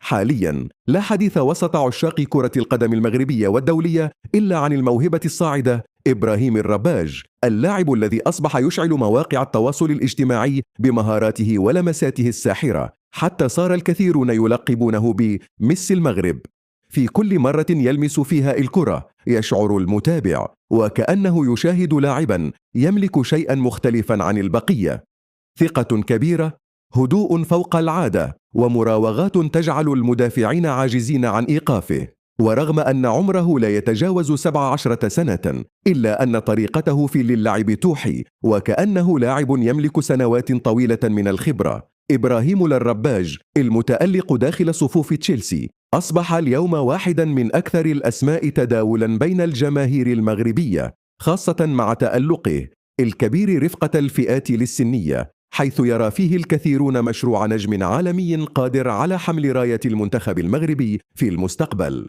حالياً لا حديث وسط عشاق كرة القدم المغربية والدولية إلا عن الموهبة الصاعدة إبراهيم الرباج، اللاعب الذي أصبح يشعل مواقع التواصل الاجتماعي بمهاراته ولمساته الساحرة، حتى صار الكثيرون يلقبونه بميسي المغرب. في كل مرة يلمس فيها الكرة يشعر المتابع وكأنه يشاهد لاعباً يملك شيئاً مختلفاً عن البقية. ثقة كبيرة، هدوء فوق العادة، ومراوغات تجعل المدافعين عاجزين عن إيقافه. ورغم أن عمره لا يتجاوز 17 سنة، إلا أن طريقته في اللعب توحي وكأنه لاعب يملك سنوات طويلة من الخبرة. إبراهيم الرباج المتألق داخل صفوف تشيلسي أصبح اليوم واحدا من أكثر الأسماء تداولا بين الجماهير المغربية، خاصة مع تألقه الكبير رفقة الفئات السنية، حيث يرى فيه الكثيرون مشروع نجم عالمي قادر على حمل راية المنتخب المغربي في المستقبل.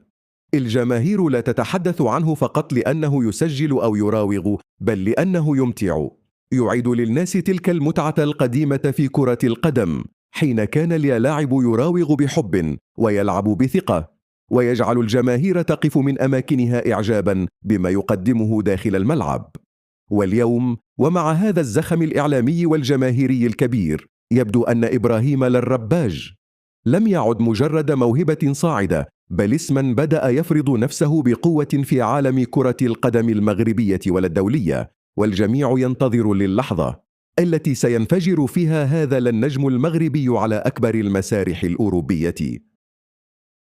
الجماهير لا تتحدث عنه فقط لأنه يسجل أو يراوغ، بل لأنه يمتع، يعيد للناس تلك المتعة القديمة في كرة القدم، حين كان اللاعب يراوغ بحب ويلعب بثقة، ويجعل الجماهير تقف من أماكنها إعجابا بما يقدمه داخل الملعب. واليوم ومع هذا الزخم الإعلامي والجماهيري الكبير، يبدو أن إبراهيم الرباج لم يعد مجرد موهبة صاعدة، بل اسما بدأ يفرض نفسه بقوة في عالم كرة القدم المغربية والدولية، والجميع ينتظر للحظة التي سينفجر فيها هذا النجم المغربي على أكبر المسارح الأوروبية.